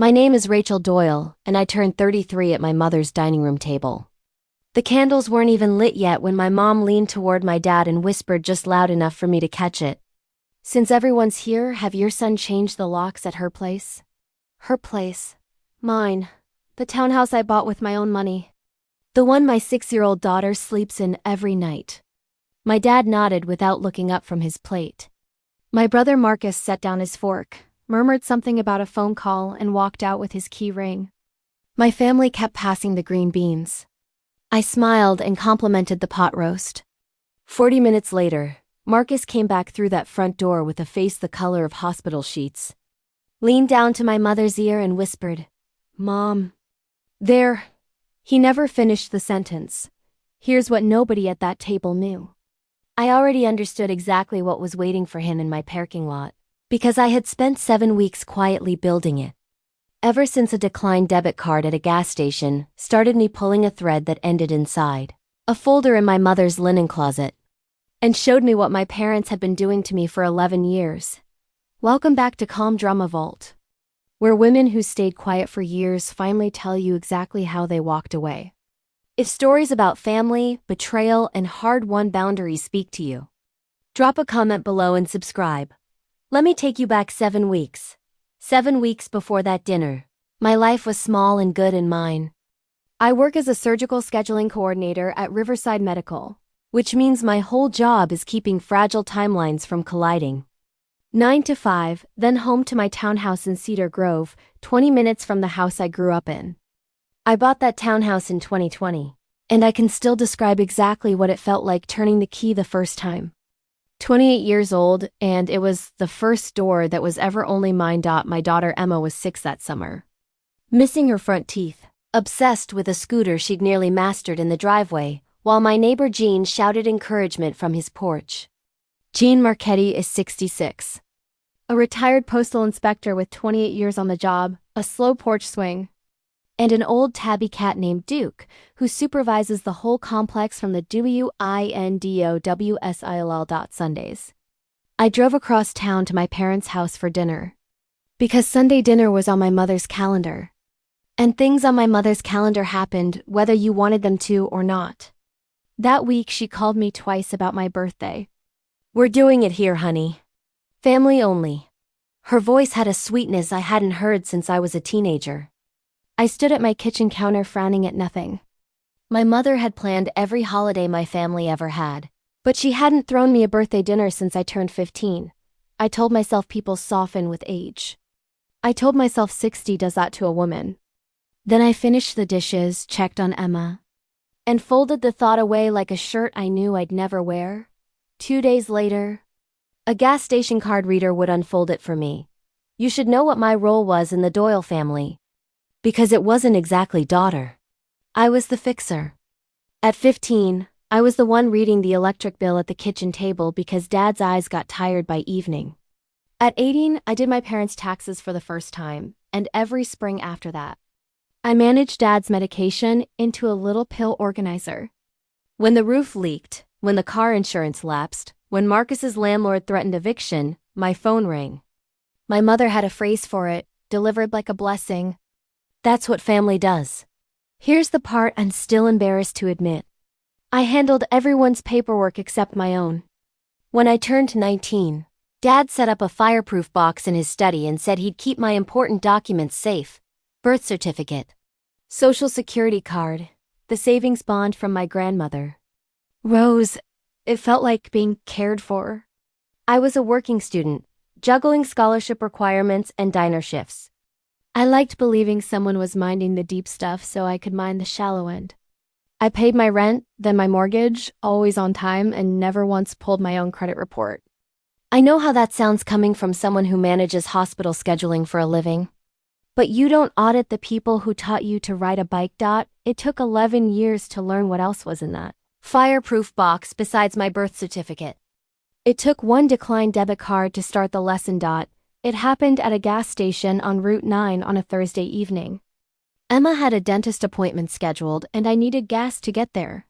My name is Rachel Doyle, and I turned 33 at my mother's dining room table. The candles weren't even lit yet when my mom leaned toward my dad and whispered just loud enough for me to catch it. "Since everyone's here, have your son changed the locks at her place?" Her place. Mine. The townhouse I bought with my own money. The one my 6-year-old daughter sleeps in every night. My dad nodded without looking up from his plate. My brother Marcus set down his fork, murmured something about a phone call, and walked out with his key ring. My family kept passing the green beans. I smiled and complimented the pot roast. 40 minutes later, Marcus came back through that front door with a face the color of hospital sheets. Leaned down to my mother's ear and whispered, "Mom." There. He never finished the sentence. Here's what nobody at that table knew. I already understood exactly what was waiting for him in my parking lot, because I had spent 7 weeks quietly building it. Ever since a declined debit card at a gas station started me pulling a thread that ended inside a folder in my mother's linen closet, and showed me what my parents had been doing to me for 11 years. Welcome back to Calm Drama Vault, where women who stayed quiet for years finally tell you exactly how they walked away. If stories about family, betrayal, and hard-won boundaries speak to you, drop a comment below and subscribe. Let me take you back 7 weeks. 7 weeks before that dinner. My life was small and good and mine. I work as a surgical scheduling coordinator at Riverside Medical, which means my whole job is keeping fragile timelines from colliding. 9 to 5, then home to my townhouse in Cedar Grove, 20 minutes from the house I grew up in. I bought that townhouse in 2020, and I can still describe exactly what it felt like turning the key the first time. 28 years old, and it was the first door that was ever only mine. My daughter Emma was 6 that summer. Missing her front teeth, obsessed with a scooter she'd nearly mastered in the driveway, while my neighbor Gene shouted encouragement from his porch. Gene Marchetti is 66. A retired postal inspector with 28 years on the job, a slow porch swing, and an old tabby cat named Duke, who supervises the whole complex from the WINDOWSILL. Sundays. I drove across town to my parents' house for dinner, because Sunday dinner was on my mother's calendar. And things on my mother's calendar happened whether you wanted them to or not. That week she called me twice about my birthday. "We're doing it here, honey. Family only." Her voice had a sweetness I hadn't heard since I was a teenager. I stood at my kitchen counter frowning at nothing. My mother had planned every holiday my family ever had, but she hadn't thrown me a birthday dinner since I turned 15. I told myself people soften with age. I told myself 60 does that to a woman. Then I finished the dishes, checked on Emma, and folded the thought away like a shirt I knew I'd never wear. 2 days later, a gas station card reader would unfold it for me. You should know what my role was in the Doyle family. Because it wasn't exactly daughter. I was the fixer. At 15, I was the one reading the electric bill at the kitchen table because Dad's eyes got tired by evening. At 18, I did my parents' taxes for the first time, and every spring after that. I managed Dad's medication into a little pill organizer. When the roof leaked, when the car insurance lapsed, when Marcus's landlord threatened eviction, my phone rang. My mother had a phrase for it, delivered like a blessing. That's what family does. Here's the part I'm still embarrassed to admit. I handled everyone's paperwork except my own. When I turned 19, Dad set up a fireproof box in his study and said he'd keep my important documents safe. Birth certificate, Social Security card, the savings bond from my grandmother. Rose, it felt like being cared for. I was a working student, juggling scholarship requirements and diner shifts. I liked believing someone was minding the deep stuff so I could mind the shallow end. I paid my rent, then my mortgage, always on time, and never once pulled my own credit report. I know how that sounds coming from someone who manages hospital scheduling for a living. But you don't audit the people who taught you to ride a bike. It took 11 years to learn what else was in that fireproof box besides my birth certificate. It took one declined debit card to start the lesson. It happened at a gas station on Route 9 on a Thursday evening. Emma had a dentist appointment scheduled and I needed gas to get there.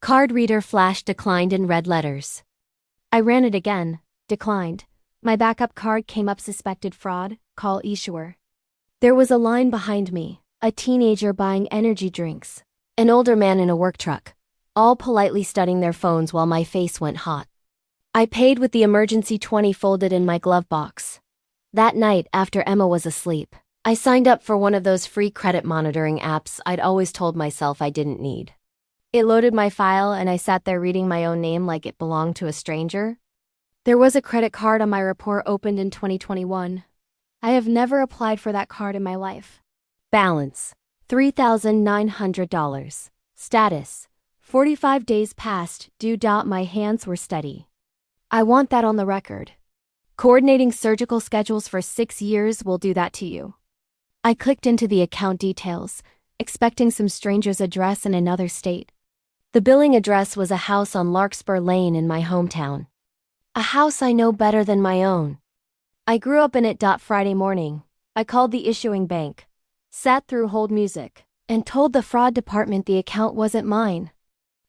Card reader flashed declined in red letters. I ran it again, declined. My backup card came up suspected fraud, call issuer. There was a line behind me, a teenager buying energy drinks, an older man in a work truck, all politely studying their phones while my face went hot. I paid with the emergency 20 folded in my glove box. That night, after Emma was asleep, I signed up for one of those free credit monitoring apps I'd always told myself I didn't need. It loaded my file and I sat there reading my own name like it belonged to a stranger. There was a credit card on my report opened in 2021. I have never applied for that card in my life. Balance: $3,900. Status: 45 days past due. My hands were steady. I want that on the record. Coordinating surgical schedules for 6 years will do that to you. I clicked into the account details, expecting some stranger's address in another state. The billing address was a house on Larkspur Lane in my hometown. A house I know better than my own. I grew up in it. Friday morning, I called the issuing bank, sat through hold music, and told the fraud department the account wasn't mine.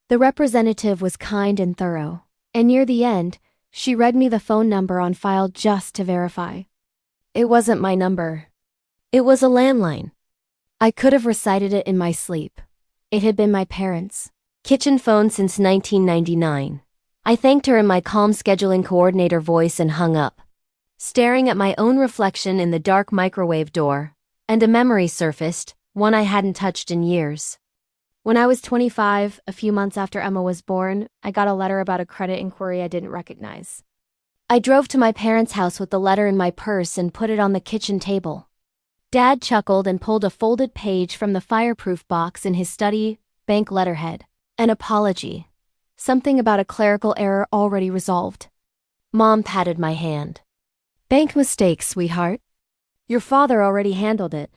The representative was kind and thorough, and near the end, she read me the phone number on file just to verify. It wasn't my number. It was a landline. I could have recited it in my sleep. It had been my parents' kitchen phone since 1999. I thanked her in my calm scheduling coordinator voice and hung up, staring at my own reflection in the dark microwave door, and a memory surfaced, one I hadn't touched in years. When I was 25, a few months after Emma was born, I got a letter about a credit inquiry I didn't recognize. I drove to my parents' house with the letter in my purse and put it on the kitchen table. Dad chuckled and pulled a folded page from the fireproof box in his study, bank letterhead. An apology. Something about a clerical error already resolved. Mom patted my hand. Bank mistake, sweetheart. Your father already handled it.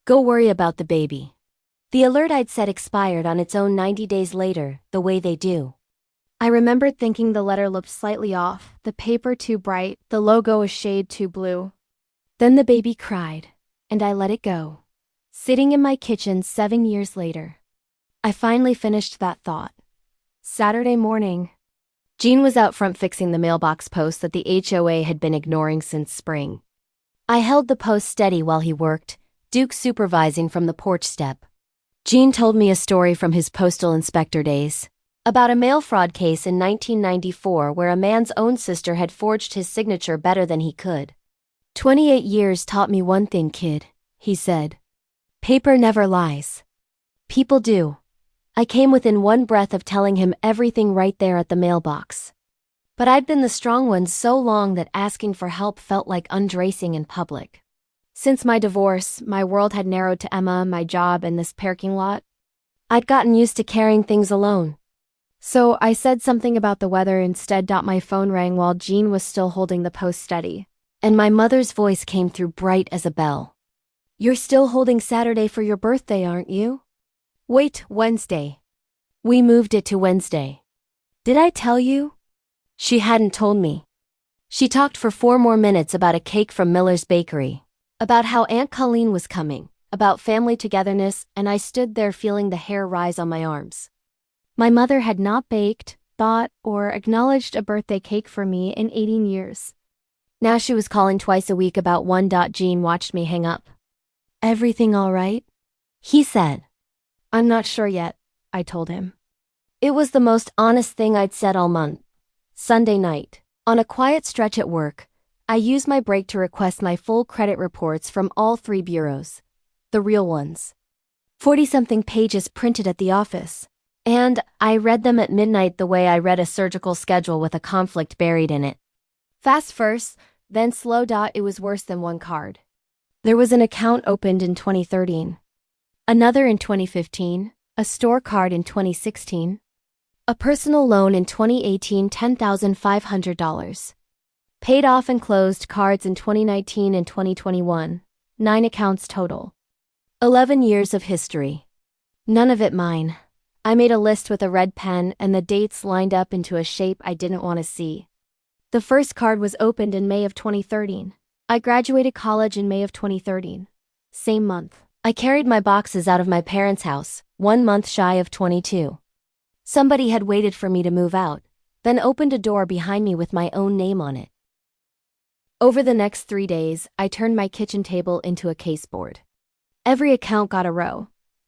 Go worry about the baby. The alert I'd set expired on its own 90 days later, the way they do. I remembered thinking the letter looked slightly off, the paper too bright, the logo a shade too blue. Then the baby cried, and I let it go. Sitting in my kitchen 7 years later, I finally finished that thought. Saturday morning. Gene was out front fixing the mailbox post that the HOA had been ignoring since spring. I held the post steady while he worked, Duke supervising from the porch step. Gene told me a story from his postal inspector days, about a mail fraud case in 1994 where a man's own sister had forged his signature better than he could. 28 years taught me one thing, kid, he said. Paper never lies. People do. I came within one breath of telling him everything right there at the mailbox. But I'd been the strong one so long that asking for help felt like undressing in public. Since my divorce, my world had narrowed to Emma, my job, and this parking lot. I'd gotten used to carrying things alone. So I said something about the weather instead. My phone rang while Gene was still holding the post steady, and my mother's voice came through bright as a bell. You're still holding Saturday for your birthday, aren't you? Wait, Wednesday. We moved it to Wednesday. Did I tell you? She hadn't told me. She talked for 4 more minutes about a cake from Miller's Bakery, about how Aunt Colleen was coming, about family togetherness, and I stood there feeling the hair rise on my arms. My mother had not baked, thought, or acknowledged a birthday cake for me in 18 years. Now she was calling twice a week about one. Gene watched me hang up. Everything all right? He said. I'm not sure yet, I told him. It was the most honest thing I'd said all month. Sunday night, on a quiet stretch at work, I used my break to request my full credit reports from all 3 bureaus. The real ones. 40-something pages printed at the office. And I read them at midnight the way I read a surgical schedule with a conflict buried in it. Fast first, then slow. It was worse than one card. There was an account opened in 2013. Another in 2015, a store card in 2016, a personal loan in 2018, $10,500. Paid off and closed cards in 2019 and 2021, 9 accounts total. 11 years of history. None of it mine. I made a list with a red pen and the dates lined up into a shape I didn't want to see. The first card was opened in May of 2013. I graduated college in May of 2013. Same month. I carried my boxes out of my parents' house, 1 month shy of 22. Somebody had waited for me to move out, then opened a door behind me with my own name on it. Over the next 3 days, I turned my kitchen table into a caseboard. Every account got a row.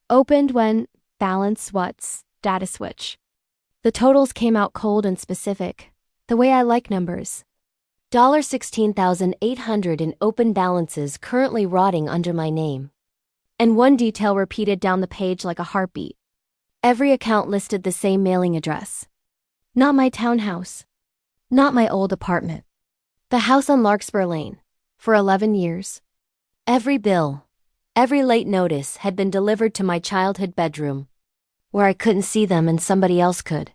Opened when, balance what's, data switch. The totals came out cold and specific, the way I like numbers. $16,800 in open balances currently rotting under my name. And one detail repeated down the page like a heartbeat. Every account listed the same mailing address. Not my townhouse. Not my old apartment. The house on Larkspur Lane. For 11 years. Every bill, every late notice had been delivered to my childhood bedroom, where I couldn't see them and somebody else could.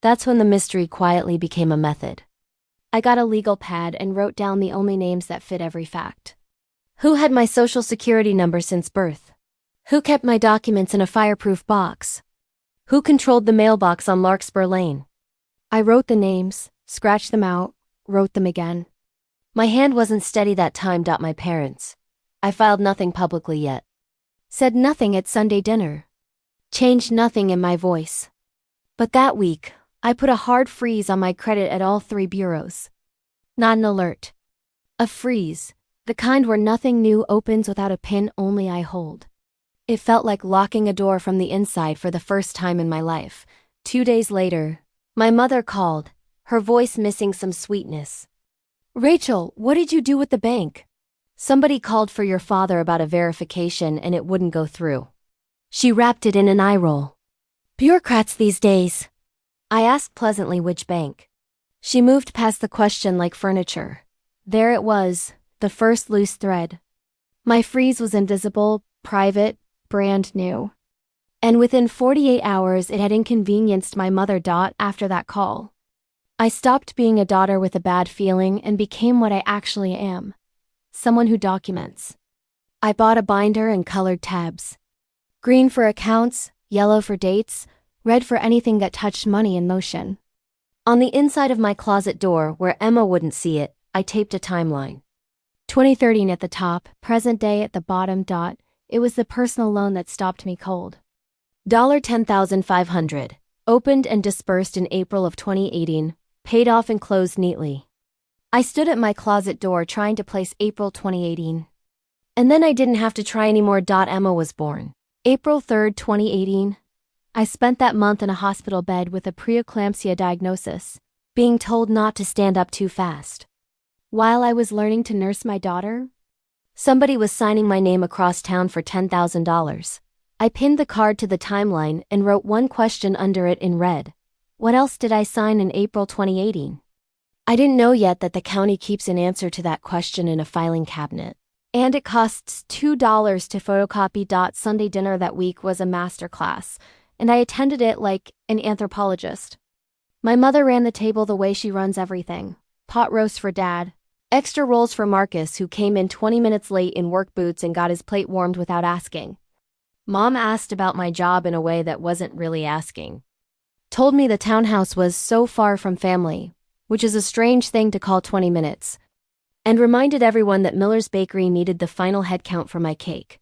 That's when the mystery quietly became a method. I got a legal pad and wrote down the only names that fit every fact. Who had my social security number since birth? Who kept my documents in a fireproof box? Who controlled the mailbox on Larkspur Lane? I wrote the names, scratched them out, wrote them again. My hand wasn't steady that time. My parents. I filed nothing publicly yet. Said nothing at Sunday dinner. Changed nothing in my voice. But that week, I put a hard freeze on my credit at all 3 bureaus. Not an alert. A freeze, the kind where nothing new opens without a pin only I hold. It felt like locking a door from the inside for the first time in my life. 2 days later, my mother called, her voice missing some sweetness. "Rachel, what did you do with the bank?" "Somebody called for your father about a verification and it wouldn't go through." She wrapped it in an eye roll. "Bureaucrats these days." I asked pleasantly which bank. She moved past the question like furniture. There it was, the first loose thread. My freeze was invisible, private, brand new. And within 48 hours it had inconvenienced my mother. After that call, I stopped being a daughter with a bad feeling and became what I actually am. Someone who documents. I bought a binder and colored tabs. Green for accounts, yellow for dates, red for anything that touched money in motion. On the inside of my closet door, where Emma wouldn't see it, I taped a timeline. 2013 at the top, present day at the bottom. It was the personal loan that stopped me cold. $10,500. Opened and disbursed in April of 2018, paid off and closed neatly. I stood at my closet door trying to place April 2018. And then I didn't have to try anymore. Emma was born. April 3rd, 2018. I spent that month in a hospital bed with a preeclampsia diagnosis, being told not to stand up too fast. While I was learning to nurse my daughter, somebody was signing my name across town for $10,000. I pinned the card to the timeline and wrote one question under it in red. What else did I sign in April 2018? I didn't know yet that the county keeps an answer to that question in a filing cabinet. And it costs $2 to photocopy. Sunday dinner that week was a masterclass, and I attended it like an anthropologist. My mother ran the table the way she runs everything. Pot roast for Dad. Extra rolls for Marcus, who came in 20 minutes late in work boots and got his plate warmed without asking. Mom asked about my job in a way that wasn't really asking. Told me the townhouse was so far from family, which is a strange thing to call 20 minutes. And reminded everyone that Miller's Bakery needed the final head count for my cake.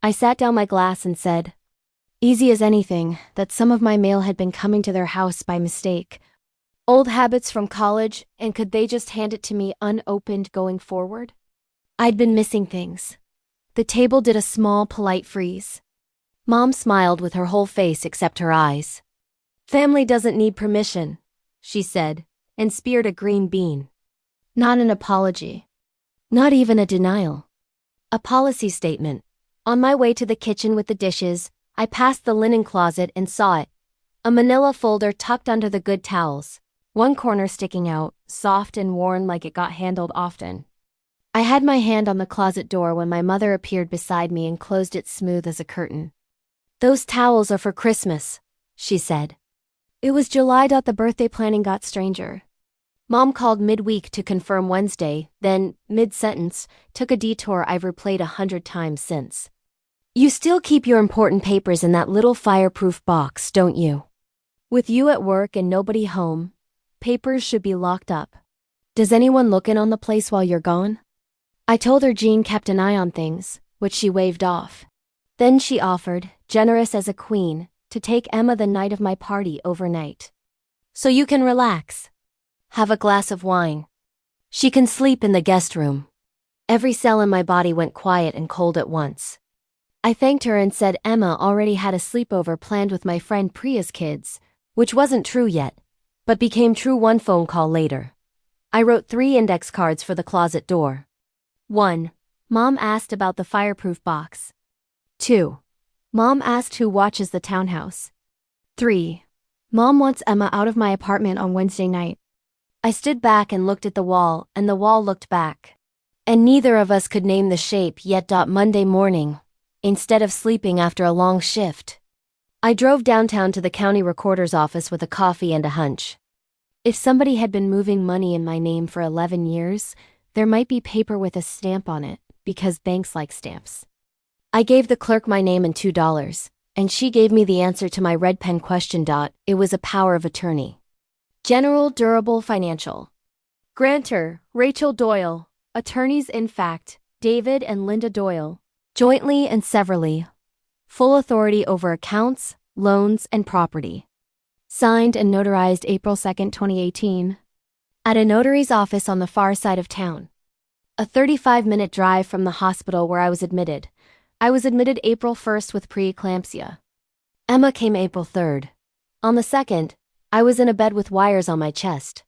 I sat down my glass and said, easy as anything, that some of my mail had been coming to their house by mistake. Old habits from college, and could they just hand it to me unopened going forward? I'd been missing things. The table did a small, polite freeze. Mom smiled with her whole face except her eyes. Family doesn't need permission, she said, and speared a green bean. Not an apology. Not even a denial. A policy statement. On my way to the kitchen with the dishes, I passed the linen closet and saw it. A manila folder tucked under the good towels. One corner sticking out, soft and worn like it got handled often. I had my hand on the closet door when my mother appeared beside me and closed it smooth as a curtain. Those towels are for Christmas, she said. It was July. The birthday planning got stranger. Mom called midweek to confirm Wednesday, then, mid-sentence, took a detour I've replayed 100 times since. You still keep your important papers in that little fireproof box, don't you? With you at work and nobody home, papers should be locked up. Does anyone look in on the place while you're gone? I told her Jean kept an eye on things, which she waved off. Then she offered, generous as a queen, to take Emma the night of my party overnight. So you can relax. Have a glass of wine. She can sleep in the guest room. Every cell in my body went quiet and cold at once. I thanked her and said Emma already had a sleepover planned with my friend Priya's kids, which wasn't true yet, but became true one phone call later. I wrote 3 index cards for the closet door. 1. Mom asked about the fireproof box. 2. Mom asked who watches the townhouse. 3. Mom wants Emma out of my apartment on Wednesday night. I stood back and looked at the wall, and the wall looked back. And neither of us could name the shape yet. Monday morning, instead of sleeping after a long shift, I drove downtown to the county recorder's office with a coffee and a hunch. If somebody had been moving money in my name for 11 years, there might be paper with a stamp on it, because banks like stamps. I gave the clerk my name and $2, and she gave me the answer to my red pen question. It was a power of attorney. General Durable Financial. Grantor, Rachel Doyle. Attorneys in fact, David and Linda Doyle. Jointly and severally. Full authority over accounts, loans, and property. Signed and notarized April 2, 2018. At a notary's office on the far side of town. A 35-minute drive from the hospital where I was admitted. I was admitted April 1st with preeclampsia. Emma came April 3rd. On the 2nd, I was in a bed with wires on my chest.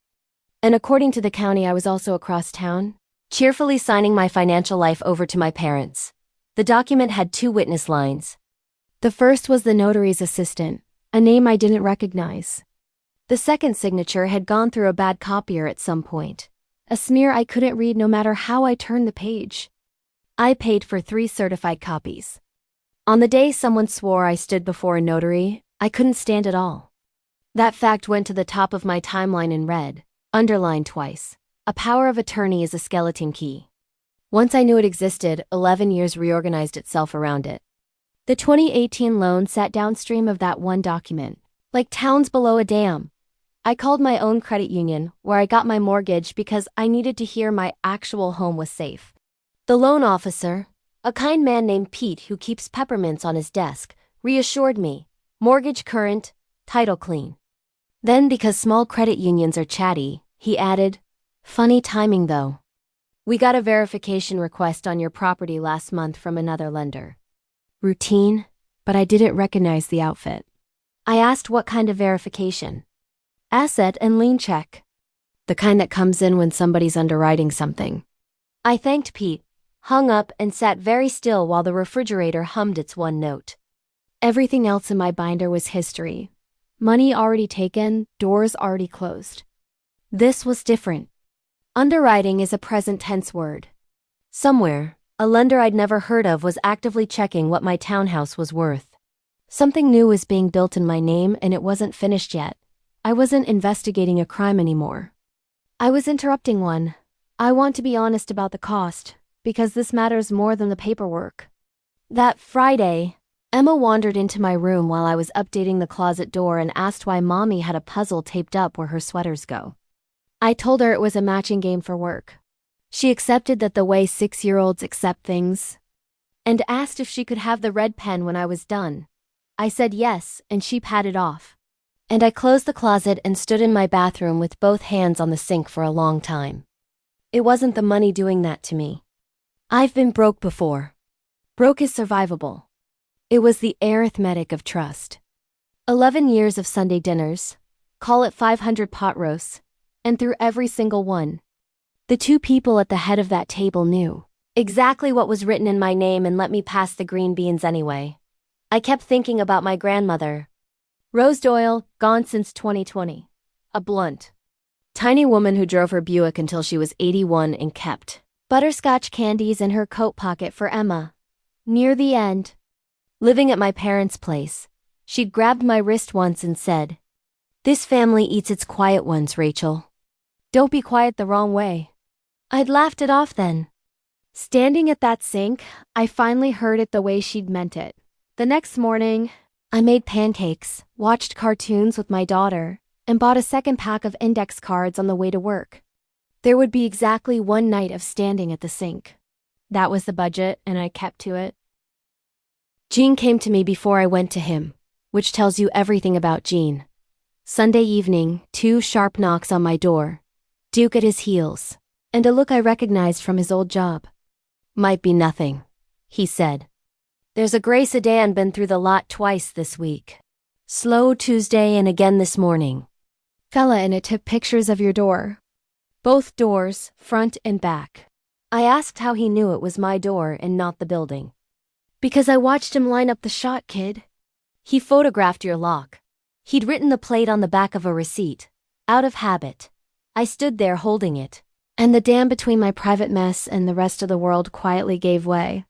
And according to the county, I was also across town, cheerfully signing my financial life over to my parents. The document had 2 witness lines. The first was the notary's assistant, a name I didn't recognize. The second signature had gone through a bad copier at some point, a smear I couldn't read no matter how I turned the page. I paid for 3 certified copies. On the day someone swore I stood before a notary, I couldn't stand it all. That fact went to the top of my timeline in red, underlined twice. A power of attorney is a skeleton key. Once I knew it existed, 11 years reorganized itself around it. The 2018 loan sat downstream of that one document, like towns below a dam. I called my own credit union, where I got my mortgage because I needed to hear my actual home was safe. The loan officer, a kind man named Pete who keeps peppermints on his desk, reassured me, mortgage current, title clean. Then, because small credit unions are chatty, he added, funny timing though. We got a verification request on your property last month from another lender. Routine, but I didn't recognize the outfit. I asked what kind of verification. Asset and lien check. The kind that comes in when somebody's underwriting something. I thanked Pete, hung up and sat very still while the refrigerator hummed its one note. Everything else in my binder was history. Money already taken, doors already closed. This was different. Underwriting is a present tense word. Somewhere, a lender I'd never heard of was actively checking what my townhouse was worth. Something new was being built in my name and it wasn't finished yet. I wasn't investigating a crime anymore. I was interrupting one. I want to be honest about the cost, because this matters more than the paperwork. That Friday, Emma wandered into my room while I was updating the closet door and asked why Mommy had a puzzle taped up where her sweaters go. I told her it was a matching game for work. She accepted that the way 6-year-olds accept things, and asked if she could have the red pen when I was done. I said yes, and she patted off. And I closed the closet and stood in my bathroom with both hands on the sink for a long time. It wasn't the money doing that to me. I've been broke before. Broke is survivable. It was the arithmetic of trust. 11 years of Sunday dinners, call it 500 pot roasts, and through every single one, the 2 people at the head of that table knew exactly what was written in my name and let me pass the green beans anyway. I kept thinking about my grandmother. Rose Doyle, gone since 2020. A blunt, tiny woman who drove her Buick until she was 81 and kept butterscotch candies in her coat pocket for Emma. Near the end, living at my parents' place, she'd grabbed my wrist once and said, "This family eats its quiet ones, Rachel. Don't be quiet the wrong way." I'd laughed it off then. Standing at that sink, I finally heard it the way she'd meant it. The next morning, I made pancakes, watched cartoons with my daughter, and bought a second pack of index cards on the way to work. There would be exactly one night of standing at the sink. That was the budget, and I kept to it. Gene came to me before I went to him, which tells you everything about Gene. Sunday evening, 2 sharp knocks on my door. Duke at his heels. and a look I recognized from his old job. "Might be nothing," he said. "There's a gray sedan been through the lot twice this week. Slow Tuesday and again this morning. Fella in it took pictures of your door. Both doors, front and back." I asked how he knew it was my door and not the building. "Because I watched him line up the shot, kid. He photographed your lock. He'd written the plate on the back of a receipt. Out of habit. I stood there holding it, and the dam between my private mess and the rest of the world quietly gave way.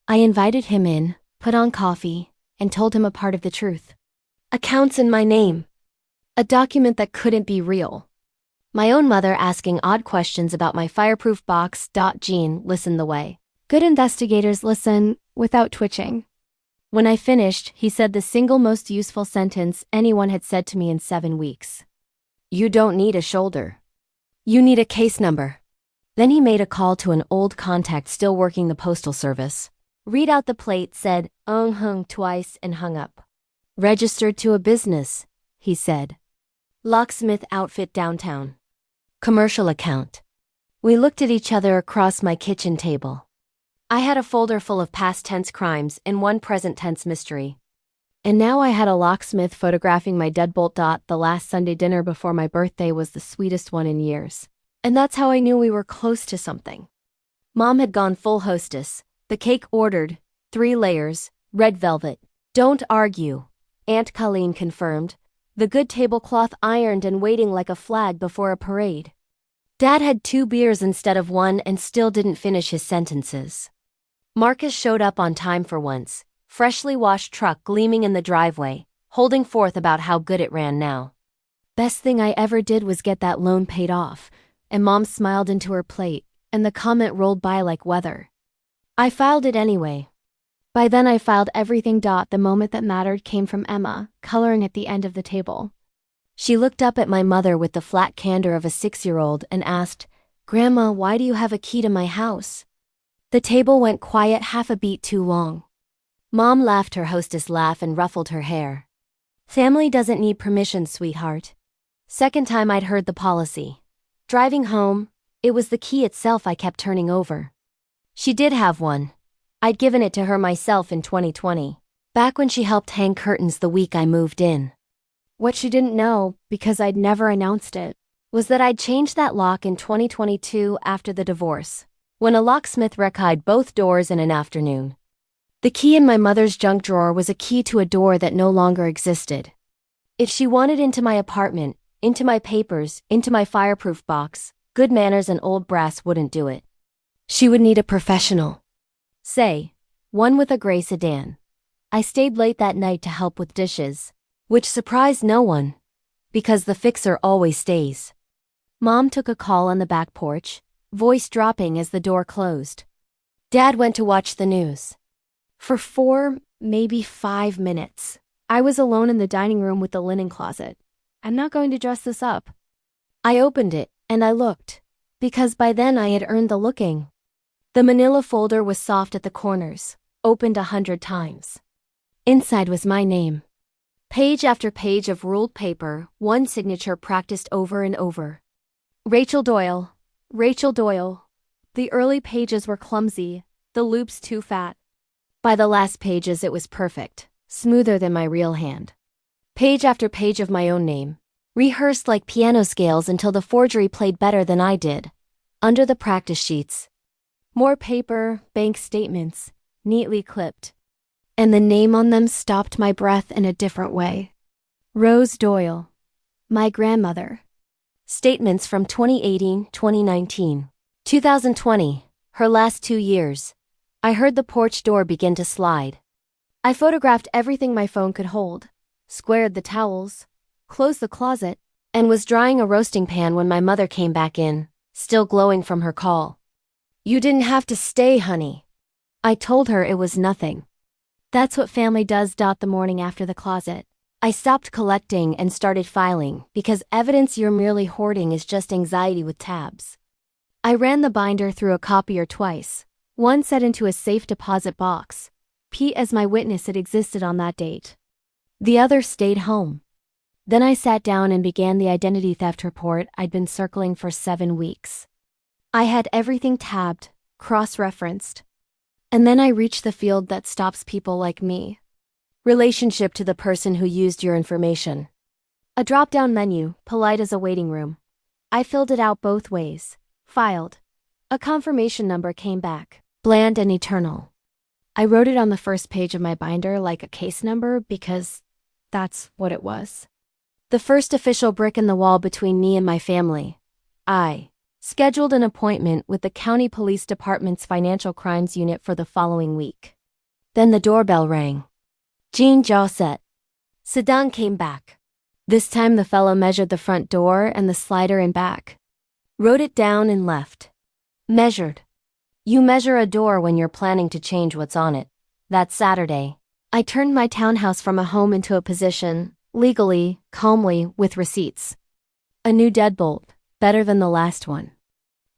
I invited him in, put on coffee, and told him a part of the truth. Accounts in my name. A document that couldn't be real. My own mother asking odd questions about my fireproof box. Jean listened the way good investigators listen, without twitching. When I finished, he said the single most useful sentence anyone had said to me in 7 weeks. "You don't need a shoulder. You need a case number." Then he made a call to an old contact still working the postal service. Read out the plate, said hung twice and hung up. "Registered to a business," he said. "Locksmith outfit downtown. Commercial account." We looked at each other across my kitchen table. I had a folder full of past tense crimes and one present tense mystery. And now I had a locksmith photographing my deadbolt. The last Sunday dinner before my birthday was the sweetest one in years. And that's how I knew we were close to something. Mom had gone full hostess. The cake ordered, 3 layers, red velvet. "Don't argue," Aunt Colleen confirmed. The good tablecloth ironed and waiting like a flag before a parade. Dad had 2 beers instead of 1 and still didn't finish his sentences. Marcus showed up on time for once, freshly washed truck gleaming in the driveway, holding forth about how good it ran now. "Best thing I ever did was get that loan paid off," and Mom smiled into her plate, and the comment rolled by like weather. I filed it anyway. By then I filed everything. The moment that mattered came from Emma, coloring at the end of the table. She looked up at my mother with the flat candor of a 6-year-old and asked, "Grandma, why do you have a key to my house?" The table went quiet half a beat too long. Mom laughed her hostess laugh and ruffled her hair. "Family doesn't need permission, sweetheart." Second time I'd heard the policy. Driving home, it was the key itself I kept turning over. She did have one. I'd given it to her myself in 2020, back when she helped hang curtains the week I moved in. What she didn't know, because I'd never announced it, was that I'd changed that lock in 2022 after the divorce, when a locksmith wrecked both doors in an afternoon. The key in my mother's junk drawer was a key to a door that no longer existed. If she wanted into my apartment, into my papers, into my fireproof box, good manners and old brass wouldn't do it. She would need a professional. Say, one with a gray sedan. I stayed late that night to help with dishes, which surprised no one, because the fixer always stays. Mom took a call on the back porch, voice dropping as the door closed. Dad went to watch the news. For 4, maybe 5 minutes, I was alone in the dining room with the linen closet. I'm not going to dress this up. I opened it, and I looked, because by then I had earned the looking. The manila folder was soft at the corners, opened 100 times. Inside was my name. Page after page of ruled paper, one signature practiced over and over. Rachel Doyle. Rachel Doyle. The early pages were clumsy, the loops too fat. By the last pages it was perfect, smoother than my real hand. Page after page of my own name, rehearsed like piano scales until the forgery played better than I did. Under the practice sheets. More paper, bank statements, neatly clipped. And the name on them stopped my breath in a different way. Rose Doyle. My grandmother. Statements from 2018, 2019, 2020, her last 2 years. I heard the porch door begin to slide. I photographed everything my phone could hold, squared the towels, closed the closet, and was drying a roasting pan when my mother came back in, still glowing from her call. "You didn't have to stay, honey." I told her it was nothing. That's what family does. The morning after the closet, I stopped collecting and started filing because evidence you're merely hoarding is just anxiety with tabs. I ran the binder through a copier twice. One set into a safe deposit box. Pete as my witness it existed on that date. The other stayed home. Then I sat down and began the identity theft report I'd been circling for 7 weeks. I had everything tabbed, cross-referenced. And then I reached the field that stops people like me. Relationship to the person who used your information. A drop-down menu, polite as a waiting room. I filled it out both ways. Filed. A confirmation number came back. Bland and eternal. I wrote it on the first page of my binder like a case number because that's what it was. The first official brick in the wall between me and my family. I scheduled an appointment with the County Police Department's Financial Crimes Unit for the following week. Then the doorbell rang. Jean Josset. Sedan came back. This time the fellow measured the front door and the slider in back. Wrote it down and left. Measured. You measure a door when you're planning to change what's on it. That Saturday, I turned my townhouse from a home into a position, legally, calmly, with receipts. A new deadbolt, better than the last one.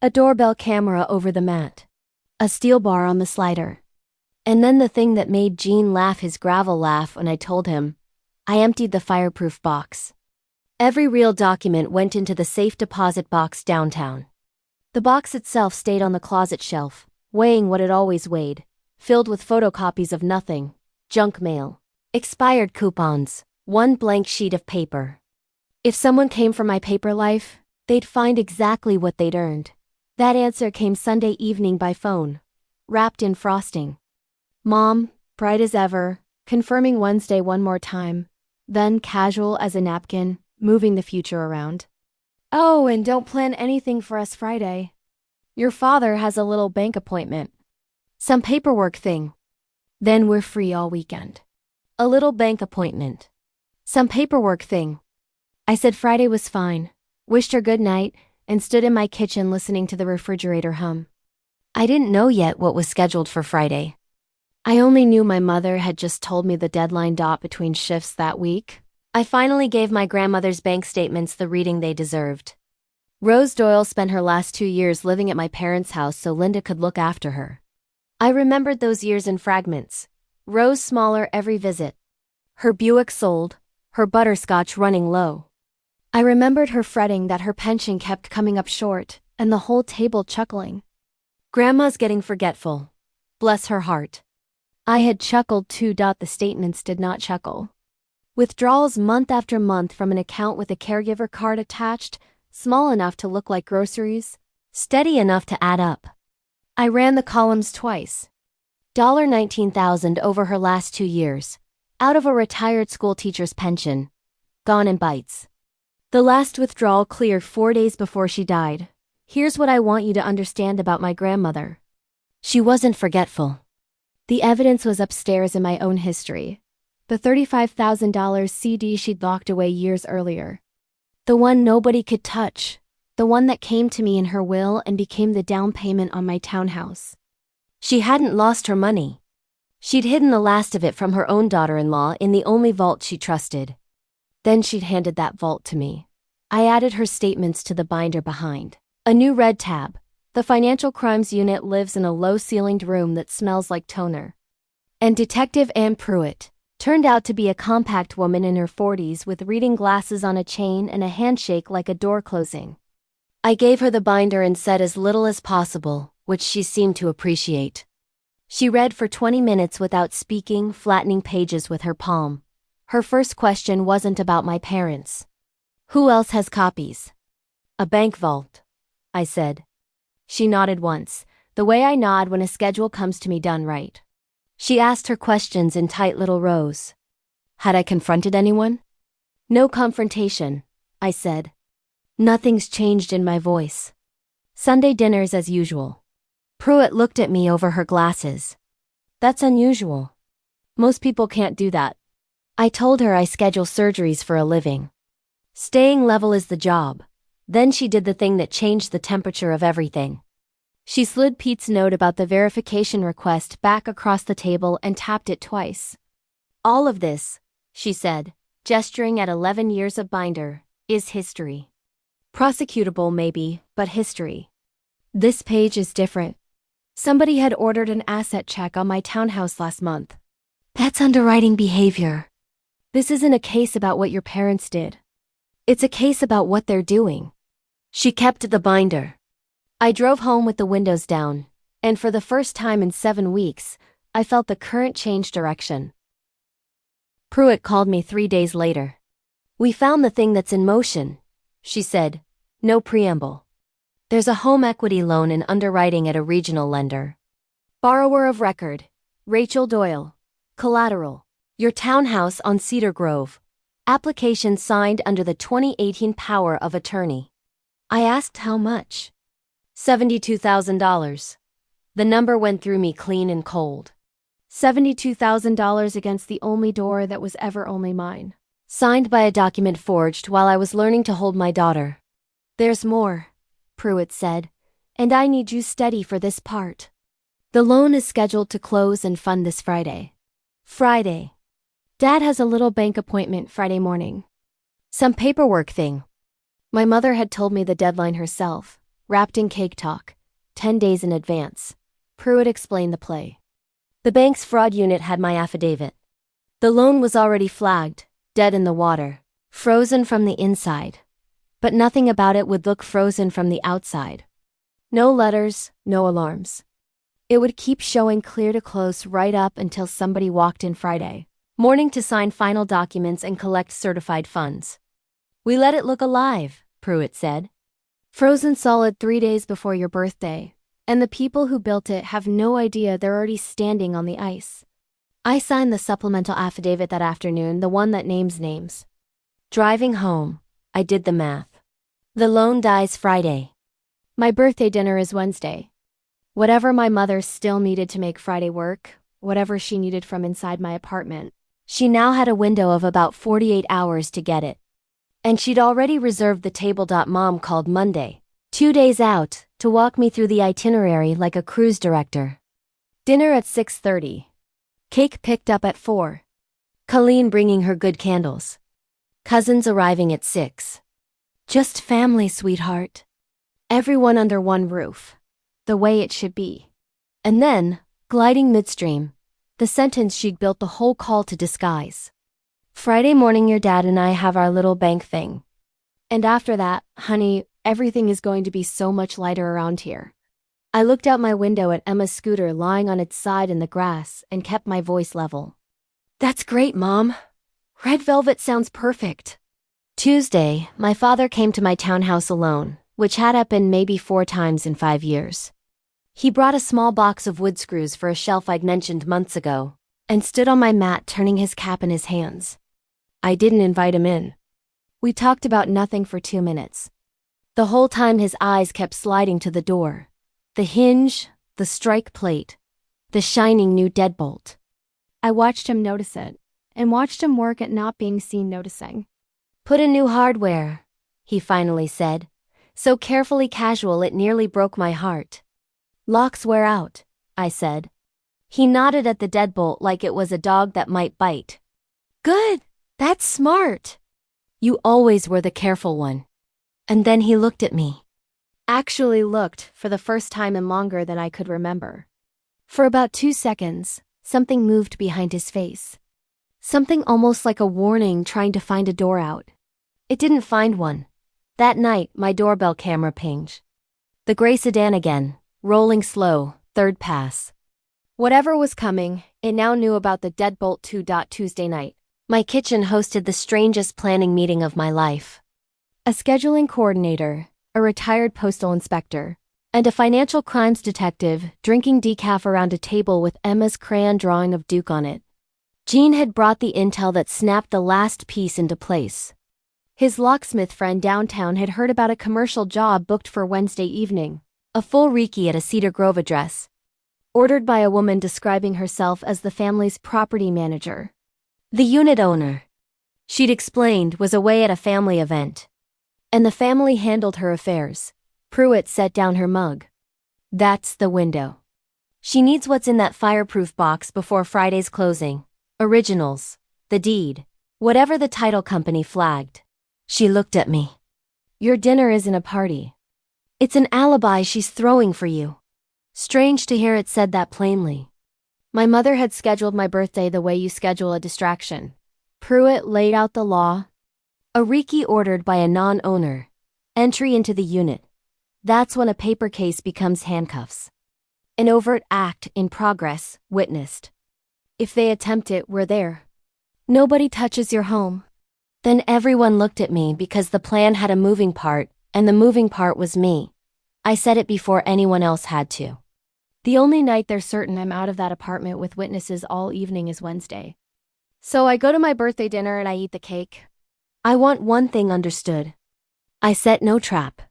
A doorbell camera over the mat. A steel bar on the slider. And then the thing that made Gene laugh his gravel laugh when I told him, I emptied the fireproof box. Every real document went into the safe deposit box downtown. The box itself stayed on the closet shelf, weighing what it always weighed, filled with photocopies of nothing, junk mail, expired coupons, one blank sheet of paper. If someone came for my paper life, they'd find exactly what they'd earned. That answer came Sunday evening by phone, wrapped in frosting. Mom, bright as ever, confirming Wednesday one more time, then casual as a napkin, moving the future around. Oh, and don't plan anything for us Friday. Your father has a little bank appointment. Some paperwork thing. Then we're free all weekend. A little bank appointment. Some paperwork thing. I said Friday was fine, wished her good night, and stood in my kitchen listening to the refrigerator hum. I didn't know yet what was scheduled for Friday. I only knew my mother had just told me the deadline dot between shifts that week. I finally gave my grandmother's bank statements the reading they deserved. Rose Doyle spent her last 2 years living at my parents' house so Linda could look after her. I remembered those years in fragments. Rose smaller every visit. Her Buick sold, her butterscotch running low. I remembered her fretting that her pension kept coming up short, and the whole table chuckling. Grandma's getting forgetful. Bless her heart. I had chuckled too. The statements did not chuckle. Withdrawals month after month from an account with a caregiver card attached, small enough to look like groceries, steady enough to add up. I ran the columns twice. $19,000 over her last 2 years, out of a retired school teacher's pension. Gone in bites. The last withdrawal cleared 4 days before she died. Here's what I want you to understand about my grandmother. She wasn't forgetful. The evidence was upstairs in my own history. The $35,000 CD she'd locked away years earlier. The one nobody could touch. The one that came to me in her will and became the down payment on my townhouse. She hadn't lost her money. She'd hidden the last of it from her own daughter-in-law in the only vault she trusted. Then she'd handed that vault to me. I added her statements to the binder behind. A new red tab. The Financial Crimes Unit lives in a low-ceilinged room that smells like toner. And Detective Ann Pruitt turned out to be a compact woman in her 40s with reading glasses on a chain and a handshake like a door closing. I gave her the binder and said as little as possible, which she seemed to appreciate. She read for 20 minutes without speaking, flattening pages with her palm. Her first question wasn't about my parents. Who else has copies? A bank vault, I said. She nodded once, the way I nod when a schedule comes to me done right. She asked her questions in tight little rows. Had I confronted anyone? No confrontation, I said. Nothing's changed in my voice. Sunday dinners as usual. Pruitt looked at me over her glasses. That's unusual. Most people can't do that. I told her I schedule surgeries for a living. Staying level is the job. Then she did the thing that changed the temperature of everything. She slid Pete's note about the verification request back across the table and tapped it twice. All of this, she said, gesturing at 11 years of binder, is history. Prosecutable maybe, but history. This page is different. Somebody had ordered an asset check on my townhouse last month. That's underwriting behavior. This isn't a case about what your parents did. It's a case about what they're doing. She kept the binder. I drove home with the windows down, and for the first time in 7 weeks, I felt the current change direction. Pruitt called me 3 days later. "We found the thing that's in motion," she said. No preamble. "There's a home equity loan in underwriting at a regional lender. Borrower of record, Rachel Doyle. Collateral, your townhouse on Cedar Grove. Application signed under the 2018 power of attorney." I asked how much. $72,000. The number went through me clean and cold. $72,000 against the only door that was ever only mine. Signed by a document forged while I was learning to hold my daughter. "There's more," Pruitt said, "and I need you steady for this part. The loan is scheduled to close and fund this Friday. Friday. Dad has a little bank appointment Friday morning. Some paperwork thing." My mother had told me the deadline herself, wrapped in cake talk, 10 days in advance. Pruitt explained the play. The bank's fraud unit had my affidavit. The loan was already flagged, dead in the water, frozen from the inside. But nothing about it would look frozen from the outside. No letters, no alarms. It would keep showing clear to close right up until somebody walked in Friday morning to sign final documents and collect certified funds. "We let it look alive," Pruitt said. "Frozen solid 3 days before your birthday, and the people who built it have no idea they're already standing on the ice." I signed the supplemental affidavit that afternoon, the one that names names. Driving home, I did the math. The loan dies Friday. My birthday dinner is Wednesday. Whatever my mother still needed to make Friday work, whatever she needed from inside my apartment, she now had a window of about 48 hours to get it. And she'd already reserved the table. Mom called Monday, 2 days out, to walk me through the itinerary like a cruise director. Dinner at 6:30. Cake picked up at 4. Colleen bringing her good candles. Cousins arriving at 6. Just family, sweetheart. Everyone under one roof. The way it should be. And then, gliding midstream, the sentence she'd built the whole call to disguise. "Friday morning your dad and I have our little bank thing. And after that, honey, everything is going to be so much lighter around here." I looked out my window at Emma's scooter lying on its side in the grass and kept my voice level. "That's great, Mom. Red velvet sounds perfect." Tuesday, my father came to my townhouse alone, which had happened maybe 4 times in 5 years. He brought a small box of wood screws for a shelf I'd mentioned months ago, and stood on my mat turning his cap in his hands. I didn't invite him in. We talked about nothing for 2 minutes. The whole time his eyes kept sliding to the door. The hinge, the strike plate, the shining new deadbolt. I watched him notice it, and watched him work at not being seen noticing. "Put in new hardware," he finally said, so carefully casual it nearly broke my heart. "Locks wear out," I said. He nodded at the deadbolt like it was a dog that might bite. "Good, that's smart. You always were the careful one." And then he looked at me. Actually looked for the first time in longer than I could remember. For about 2 seconds, something moved behind his face. Something almost like a warning trying to find a door out. It didn't find one. That night, my doorbell camera pinged. The gray sedan again, rolling slow, 3rd pass. Whatever was coming, it now knew about the deadbolt 2. Tuesday night, my kitchen hosted the strangest planning meeting of my life. A scheduling coordinator, a retired postal inspector, and a financial crimes detective drinking decaf around a table with Emma's crayon drawing of Duke on it. Gene had brought the intel that snapped the last piece into place. His locksmith friend downtown had heard about a commercial job booked for Wednesday evening, a full recce at a Cedar Grove address, ordered by a woman describing herself as the family's property manager. The unit owner, she'd explained, was away at a family event, and the family handled her affairs. Pruitt set down her mug. "That's the window. She needs what's in that fireproof box before Friday's closing. Originals, the deed, whatever the title company flagged." She looked at me. "Your dinner isn't a party. It's an alibi she's throwing for you." Strange to hear it said that plainly. My mother had scheduled my birthday the way you schedule a distraction. Pruitt laid out the law. A recce ordered by a non-owner. Entry into the unit. That's when a paper case becomes handcuffs. An overt act in progress, witnessed. If they attempt it, we're there. Nobody touches your home. Then everyone looked at me because the plan had a moving part, and the moving part was me. I said it before anyone else had to. The only night they're certain I'm out of that apartment with witnesses all evening is Wednesday. So I go to my birthday dinner and I eat the cake. I want one thing understood. I set no trap.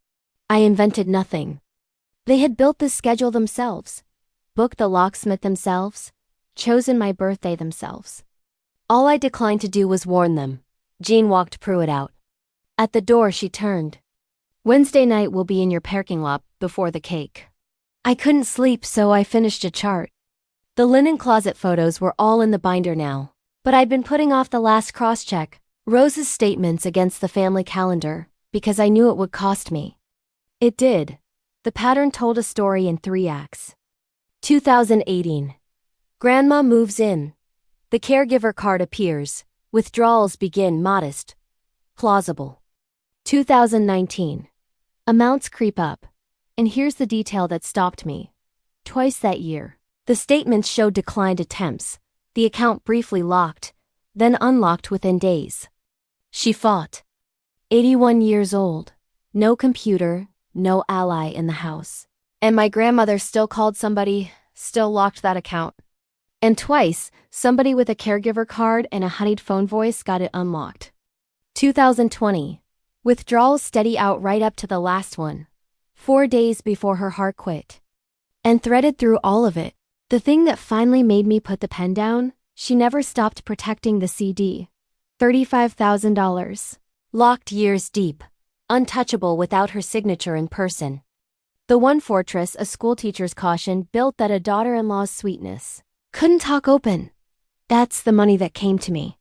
I invented nothing. They had built this schedule themselves, booked the locksmith themselves, chosen my birthday themselves. All I declined to do was warn them. Jean walked Pruitt out. At the door she turned. Wednesday night will be in your parking lot before the cake. I couldn't sleep, so I finished a chart. The linen closet photos were all in the binder now, but I'd been putting off the last cross-check, Rose's statements against the family calendar, because I knew it would cost me. It did. The pattern told a story in 3 acts. 2018. Grandma moves in. The caregiver card appears. Withdrawals begin modest. Plausible. 2019. Amounts creep up. And here's the detail that stopped me. Twice that year, the statements showed declined attempts. The account briefly locked, then unlocked within days. She fought. 81 years old. No computer, no ally in the house. And my grandmother still called somebody, still locked that account. And twice, somebody with a caregiver card and a honeyed phone voice got it unlocked. 2020. Withdrawals steady out right up to the last one. 4 days before her heart quit. And threaded through all of it, the thing that finally made me put the pen down, she never stopped protecting the CD. $35,000. Locked years deep. Untouchable without her signature in person. The one fortress a schoolteacher's caution built that a daughter-in-law's sweetness couldn't talk open. That's the money that came to me.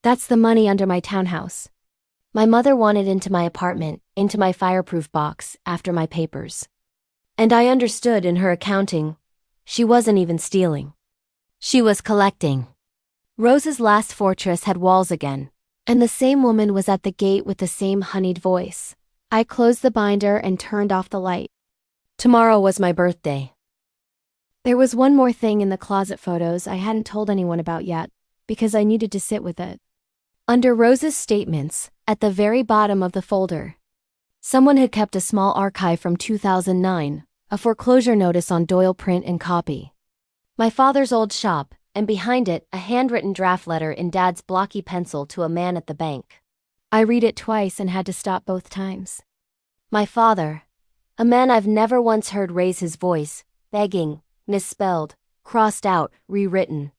That's the money under my townhouse. My mother wanted into my apartment, into my fireproof box, after my papers. And I understood in her accounting, she wasn't even stealing. She was collecting. Rose's last fortress had walls again, and the same woman was at the gate with the same honeyed voice. I closed the binder and turned off the light. Tomorrow was my birthday. There was one more thing in the closet photos I hadn't told anyone about yet, because I needed to sit with it. Under Rose's statements, at the very bottom of the folder, someone had kept a small archive from 2009, a foreclosure notice on Doyle print and copy. My father's old shop, and behind it, a handwritten draft letter in Dad's blocky pencil to a man at the bank. I read it twice and had to stop both times. My father, a man I've never once heard raise his voice, begging, misspelled, crossed out, rewritten.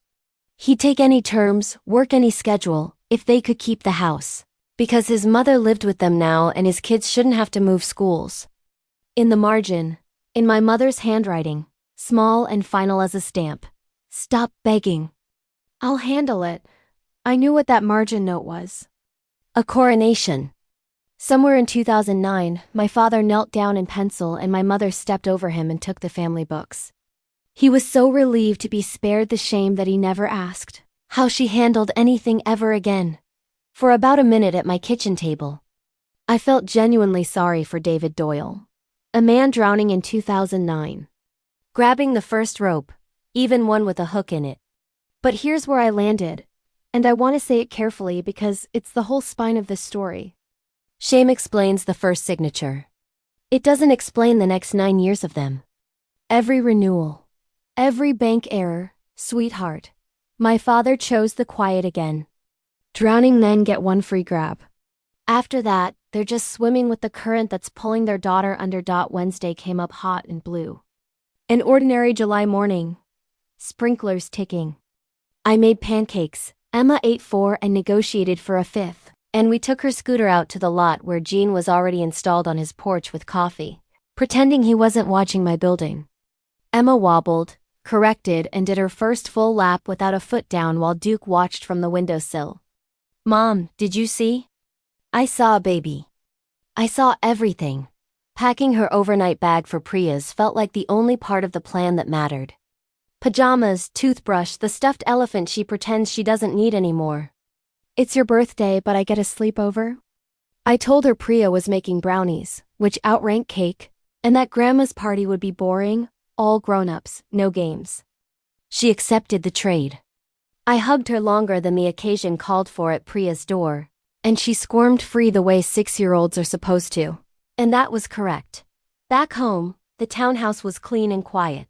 He'd take any terms, work any schedule, if they could keep the house. Because his mother lived with them now and his kids shouldn't have to move schools. In the margin, in my mother's handwriting, small and final as a stamp, stop begging. I'll handle it. I knew what that margin note was. A coronation. Somewhere in 2009, my father knelt down in pencil and my mother stepped over him and took the family books. He was so relieved to be spared the shame that he never asked how she handled anything ever again. For about a minute at my kitchen table, I felt genuinely sorry for David Doyle, a man drowning in 2009. Grabbing the first rope, even one with a hook in it. But here's where I landed, and I want to say it carefully because it's the whole spine of this story. Shame explains the first signature. It doesn't explain the next 9 years of them. Every renewal, every bank error, sweetheart. My father chose the quiet again. Drowning men get one free grab. After that, they're just swimming with the current that's pulling their daughter under. Wednesday came up hot and blue. An ordinary July morning. Sprinklers ticking. I made pancakes. Emma ate 4 and negotiated for a 5th. And we took her scooter out to the lot where Gene was already installed on his porch with coffee, pretending he wasn't watching my building. Emma wobbled, corrected, and did her first full lap without a foot down while Duke watched from the windowsill. Mom, did you see? I saw a baby. I saw everything. Packing her overnight bag for Priya's felt like the only part of the plan that mattered. Pajamas, toothbrush, the stuffed elephant she pretends she doesn't need anymore. It's your birthday, but I get a sleepover? I told her Priya was making brownies, which outranked cake, and that grandma's party would be boring, all grown-ups, no games. She accepted the trade. I hugged her longer than the occasion called for at Priya's door, and she squirmed free the way 6-year-olds are supposed to. And that was correct. Back home, the townhouse was clean and quiet.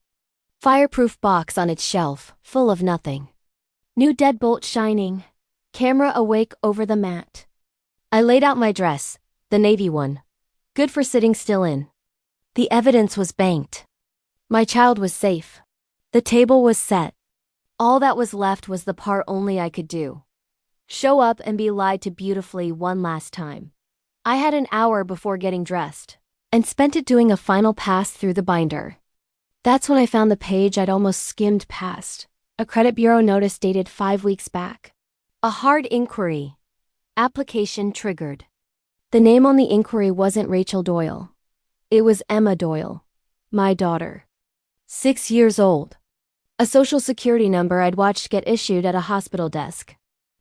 Fireproof box on its shelf, full of nothing. New deadbolt shining, camera awake over the mat. I laid out my dress, the navy one. Good for sitting still in. The evidence was banked. My child was safe. The table was set. All that was left was the part only I could do. Show up and be lied to beautifully one last time. I had an hour before getting dressed, and spent it doing a final pass through the binder. That's when I found the page I'd almost skimmed past. A credit bureau notice dated 5 weeks back. A hard inquiry. Application triggered. The name on the inquiry wasn't Rachel Doyle. It was Emma Doyle, my daughter. 6 years old. A social security number I'd watched get issued at a hospital desk.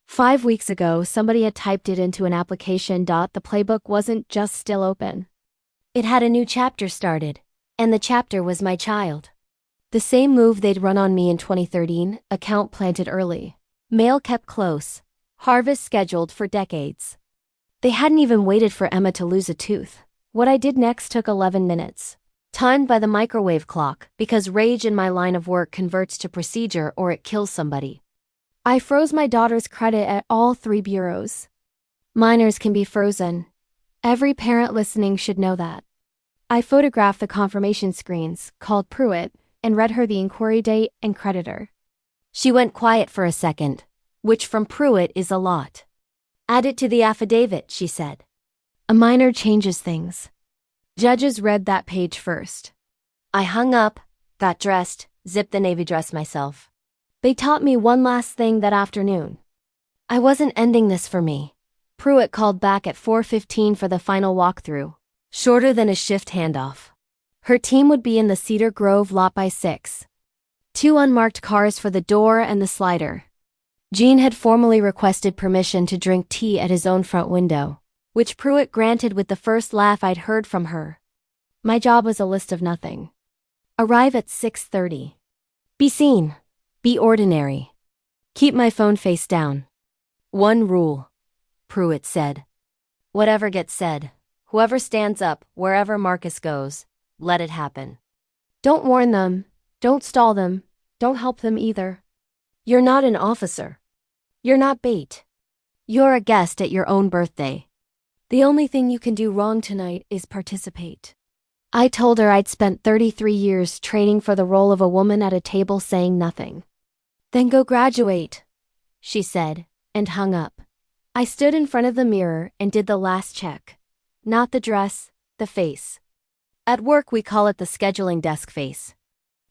5 weeks ago, somebody had typed it into an application. The playbook wasn't just still open. It had a new chapter started, and the chapter was my child. The same move they'd run on me in 2013, account planted early. Mail kept close. Harvest scheduled for decades. They hadn't even waited for Emma to lose a tooth. What I did next took 11 minutes. Timed by the microwave clock, because rage in my line of work converts to procedure or it kills somebody. I froze my daughter's credit at all 3 bureaus. Minors can be frozen. Every parent listening should know that. I photographed the confirmation screens, called Pruitt, and read her the inquiry date and creditor. She went quiet for a second, which from Pruitt is a lot. Add it to the affidavit, she said. A minor changes things. Judges read that page first. I hung up, got dressed, zipped the navy dress myself. They taught me one last thing that afternoon. I wasn't ending this for me. Pruitt called back at 4:15 for the final walkthrough, shorter than a shift handoff. Her team would be in the Cedar Grove lot by 6. 2 unmarked cars for the door and the slider. Gene had formally requested permission to drink tea at his own front window, which Pruitt granted with the first laugh I'd heard from her. My job was a list of nothing. Arrive at 6:30. Be seen. Be ordinary. Keep my phone face down. One rule, Pruitt said. Whatever gets said, whoever stands up, wherever Marcus goes, let it happen. Don't warn them. Don't stall them. Don't help them either. You're not an officer. You're not bait. You're a guest at your own birthday. The only thing you can do wrong tonight is participate. I told her I'd spent 33 years training for the role of a woman at a table saying nothing. Then go graduate, she said, and hung up. I stood in front of the mirror and did the last check. Not the dress, the face. At work we call it the scheduling desk face.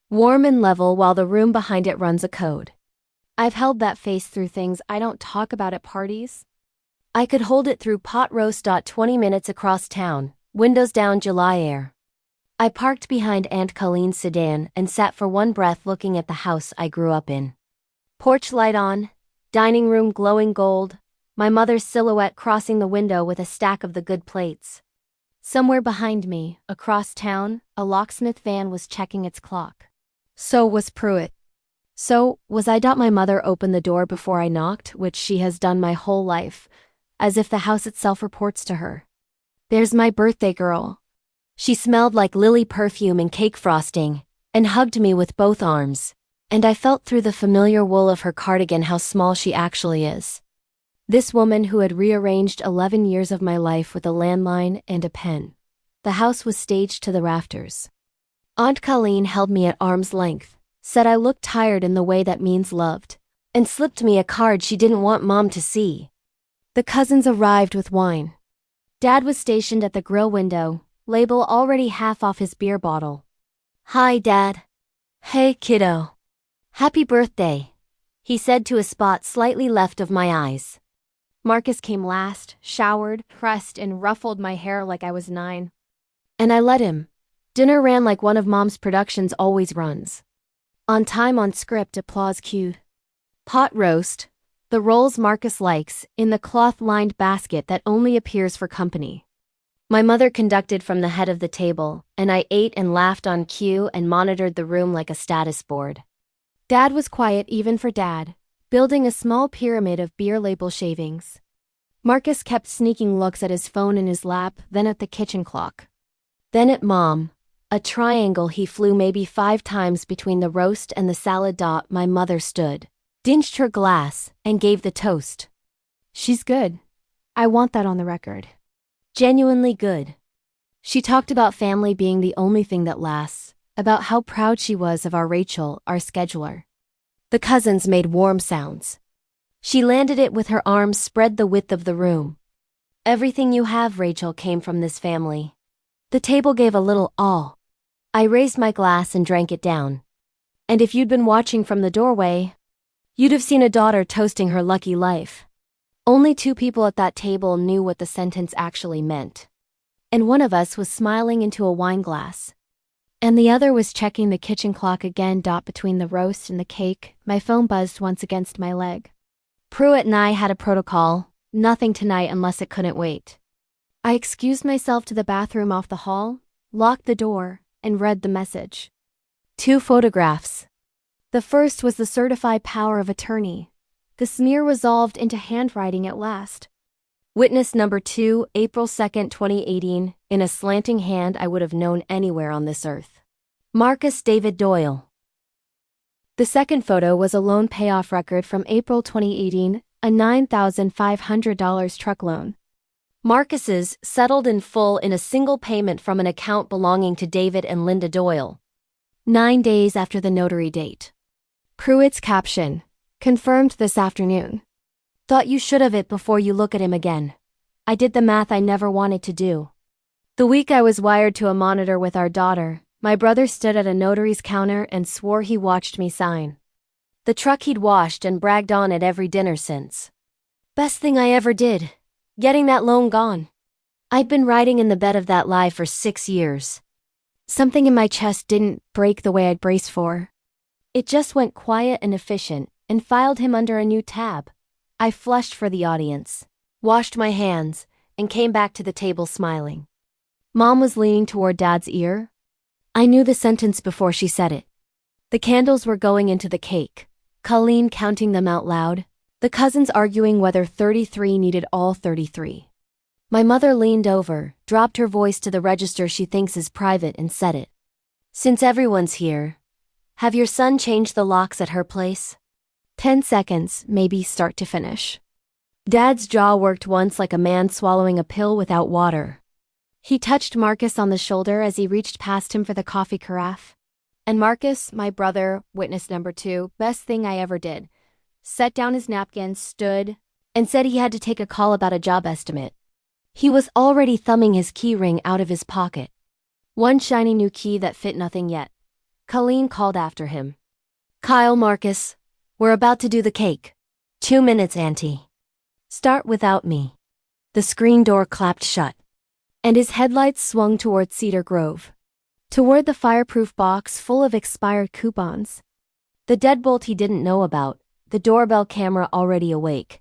Warm and level while the room behind it runs a code. I've held that face through things I don't talk about at parties. I could hold it through pot roast. 20 minutes across town, windows down, July air. I parked behind Aunt Colleen's sedan and sat for one breath looking at the house I grew up in. Porch light on, dining room glowing gold, my mother's silhouette crossing the window with a stack of the good plates. Somewhere behind me, across town, a locksmith van was checking its clock. So was Pruitt. So was I. My mother opened the door before I knocked, which she has done my whole life, as if the house itself reports to her. There's my birthday girl. She smelled like lily perfume and cake frosting, and hugged me with both arms, and I felt through the familiar wool of her cardigan how small she actually is. This woman who had rearranged 11 years of my life with a landline and a pen. The house was staged to the rafters. Aunt Colleen held me at arm's length, said I looked tired in the way that means loved, and slipped me a card she didn't want Mom to see. The cousins arrived with wine. Dad was stationed at the grill window, label already half off his beer bottle. Hi, Dad. Hey, kiddo. Happy birthday, he said to a spot slightly left of my eyes. Marcus came last, showered, pressed, and ruffled my hair like I was 9. And I let him. Dinner ran like one of Mom's productions always runs. On time, on script, applause cued. Pot roast, the rolls Marcus likes, in the cloth-lined basket that only appears for company. My mother conducted from the head of the table, and I ate and laughed on cue and monitored the room like a status board. Dad was quiet even for Dad, building a small pyramid of beer label shavings. Marcus kept sneaking looks at his phone in his lap, then at the kitchen clock. Then at Mom, a triangle he flew maybe 5 times between the roast and the salad. My mother stood, dinched her glass, and gave the toast. She's good. I want that on the record. Genuinely good. She talked about family being the only thing that lasts, about how proud she was of our Rachel, our scheduler. The cousins made warm sounds. She landed it with her arms spread the width of the room. Everything you have, Rachel, came from this family. The table gave a little awe. I raised my glass and drank it down. And if you'd been watching from the doorway, you'd have seen a daughter toasting her lucky life. Only 2 people at that table knew what the sentence actually meant. And one of us was smiling into a wine glass. And the other was checking the kitchen clock again. Between the roast and the cake, my phone buzzed once against my leg. Pruitt and I had a protocol: nothing tonight unless it couldn't wait. I excused myself to the bathroom off the hall, locked the door, and read the message. 2 photographs. The first was the certified power of attorney. The smear resolved into handwriting at last. Witness number 2, April 2nd, 2018, in a slanting hand I would have known anywhere on this earth. Marcus David Doyle. The second photo was a loan payoff record from April 2018, a $9,500 truck loan. Marcus's settled in full in a single payment from an account belonging to David and Linda Doyle. 9 days after the notary date. Pruitt's caption: confirmed this afternoon. Thought you should have it before you look at him again. I did the math I never wanted to do. The week I was wired to a monitor with our daughter, my brother stood at a notary's counter and swore he watched me sign the truck he'd washed and bragged on at every dinner since. Best thing I ever did, getting that loan gone. I'd been riding in the bed of that lie for 6 years. Something in my chest didn't break the way I'd braced for. It just went quiet and efficient, and filed him under a new tab. I flushed for the audience, washed my hands, and came back to the table smiling. Mom was leaning toward Dad's ear. I knew the sentence before she said it. The candles were going into the cake, Colleen counting them out loud, the cousins arguing whether 33 needed all 33. My mother leaned over, dropped her voice to the register she thinks is private, and said it. Since everyone's here, have your son changed the locks at her place? 10 seconds, maybe start to finish. Dad's jaw worked once like a man swallowing a pill without water. He touched Marcus on the shoulder as he reached past him for the coffee carafe. And Marcus, my brother, witness number 2, best thing I ever did, set down his napkin, stood, and said he had to take a call about a job estimate. He was already thumbing his key ring out of his pocket. One shiny new key that fit nothing yet. Colleen called after him. Kyle, Marcus, we're about to do the cake. 2 minutes, Auntie. Start without me. The screen door clapped shut, and his headlights swung toward Cedar Grove. Toward the fireproof box full of expired coupons. The deadbolt he didn't know about, the doorbell camera already awake.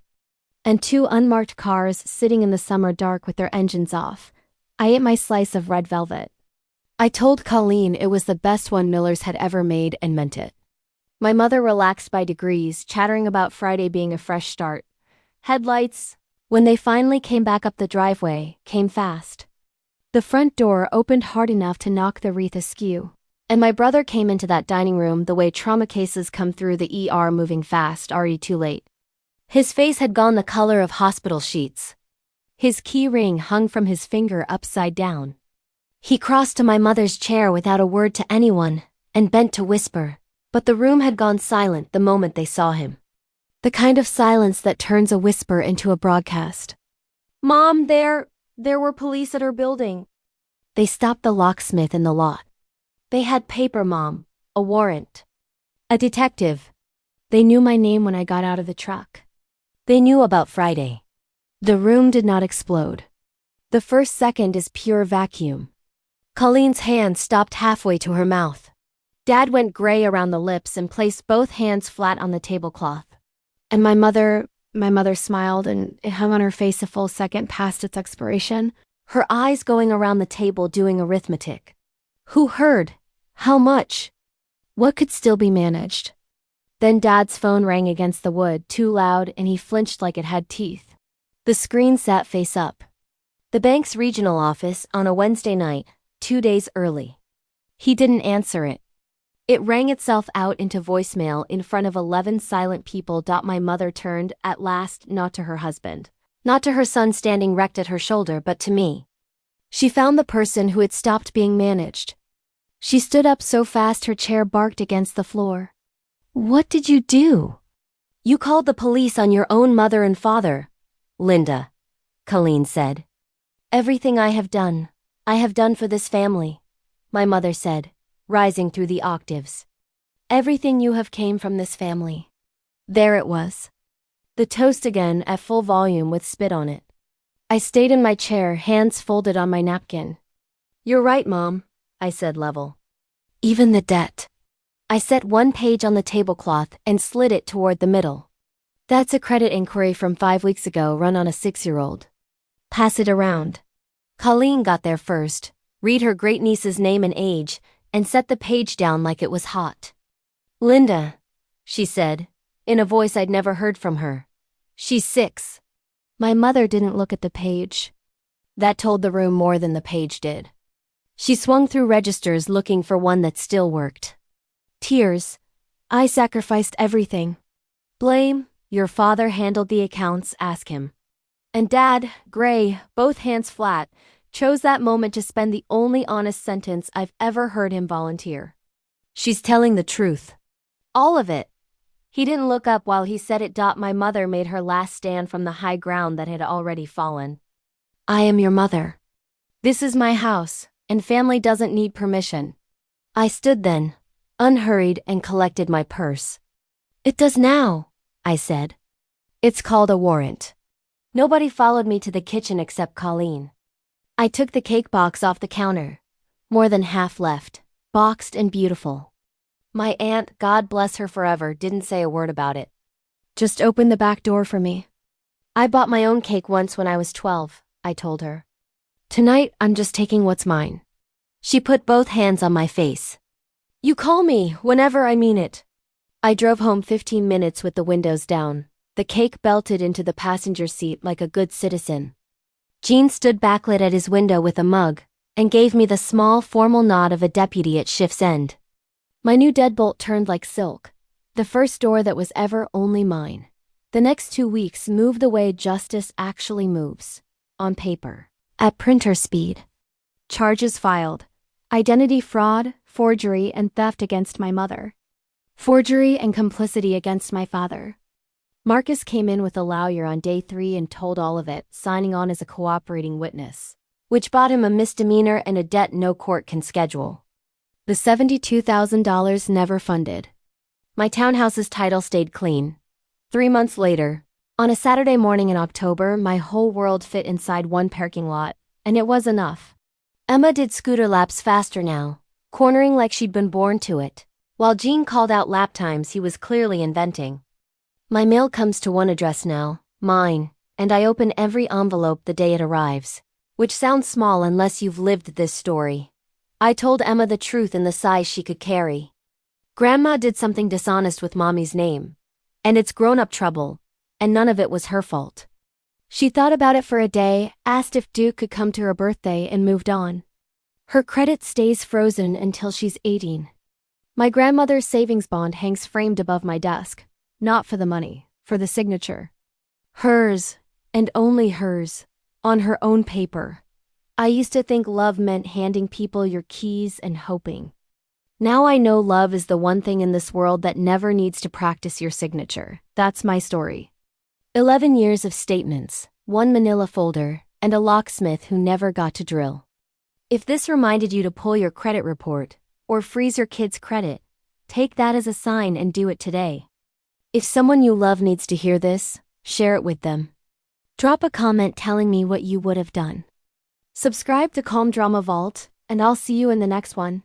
And 2 unmarked cars sitting in the summer dark with their engines off. I ate my slice of red velvet. I told Colleen it was the best one Miller's had ever made and meant it. My mother relaxed by degrees, chattering about Friday being a fresh start. Headlights, when they finally came back up the driveway, came fast. The front door opened hard enough to knock the wreath askew, and my brother came into that dining room the way trauma cases come through the ER, moving fast, already too late. His face had gone the color of hospital sheets. His key ring hung from his finger upside down. He crossed to my mother's chair without a word to anyone, and bent to whisper, but the room had gone silent the moment they saw him. The kind of silence that turns a whisper into a broadcast. Mom, there were police at her building. They stopped the locksmith in the lot. They had paper, Mom, a warrant. A detective. They knew my name when I got out of the truck. They knew about Friday. The room did not explode. The first second is pure vacuum. Colleen's hand stopped halfway to her mouth. Dad went gray around the lips and placed both hands flat on the tablecloth. And my mother smiled, and it hung on her face a full second past its expiration. her eyes going around the table doing arithmetic. Who heard? How much? What could still be managed? Then Dad's phone rang against the wood, too loud, and he flinched like it had teeth. The screen sat face up. The bank's regional office on a Wednesday night, 2 days early. He didn't answer it. It rang itself out into voicemail in front of 11 silent people. My mother turned, at last, not to her husband, not to her son standing wrecked at her shoulder, but to me. She found the person who had stopped being managed. She stood up so fast her chair barked against the floor. What did you do? You called the police on your own mother and father, Linda, Colleen said. Everything I have done for this family, my mother said, rising through the octaves. Everything you have came from this family. There it was. The toast again at full volume with spit on it. I stayed in my chair, hands folded on my napkin. You're right, Mom, I said level. Even the debt. I set one page on the tablecloth and slid it toward the middle. That's a credit inquiry from 5 weeks ago run on a 6-year-old. Pass it around. Colleen got there first, read her great-niece's name and age, and set the page down like it was hot. Linda, she said, in a voice I'd never heard from her. She's 6. My mother didn't look at the page. That told the room more than the page did. She swung through registers looking for one that still worked. Tears. I sacrificed everything. Blame. Your father handled the accounts, ask him. And Dad, gray, both hands flat, chose that moment to spend the only honest sentence I've ever heard him volunteer. She's telling the truth. All of it. He didn't look up while he said it. My mother made her last stand from the high ground that had already fallen. I am your mother. This is my house, and family doesn't need permission. I stood then, unhurried, and collected my purse. It does now, I said. It's called a warrant. Nobody followed me to the kitchen except Colleen. I took the cake box off the counter. More than half left, boxed and beautiful. My aunt, God bless her forever, didn't say a word about it. Just open the back door for me. I bought my own cake once when I was 12, I told her. Tonight, I'm just taking what's mine. She put both hands on my face. You call me whenever I mean it. I drove home 15 minutes with the windows down, the cake belted into the passenger seat like a good citizen. Gene stood backlit at his window with a mug and gave me the small, formal nod of a deputy at shift's end. My new deadbolt turned like silk, the first door that was ever only mine. The next 2 weeks moved the way justice actually moves, on paper, at printer speed. Charges filed. Identity fraud, forgery, and theft against my mother. Forgery and complicity against my father. Marcus came in with a lawyer on day 3 and told all of it, signing on as a cooperating witness, which bought him a misdemeanor and a debt no court can schedule. The $72,000 never funded. My townhouse's title stayed clean. 3 months later, on a Saturday morning in October, my whole world fit inside one parking lot, and it was enough. Emma did scooter laps faster now, cornering like she'd been born to it, while Gene called out lap times he was clearly inventing. My mail comes to one address now, mine, and I open every envelope the day it arrives, which sounds small unless you've lived this story. I told Emma the truth in the size she could carry. Grandma did something dishonest with Mommy's name, and it's grown-up trouble, and none of it was her fault. She thought about it for a day, asked if Duke could come to her birthday, and moved on. Her credit stays frozen until she's 18. My grandmother's savings bond hangs framed above my desk, not for the money, for the signature. Hers, and only hers, on her own paper. I used to think love meant handing people your keys and hoping. Now I know love is the one thing in this world that never needs to practice your signature. That's my story. 11 years of statements, 1 manila folder, and a locksmith who never got to drill. If this reminded you to pull your credit report, or freeze your kid's credit, take that as a sign and do it today. If someone you love needs to hear this, share it with them. Drop a comment telling me what you would have done. Subscribe to Calm Drama Vault, and I'll see you in the next one.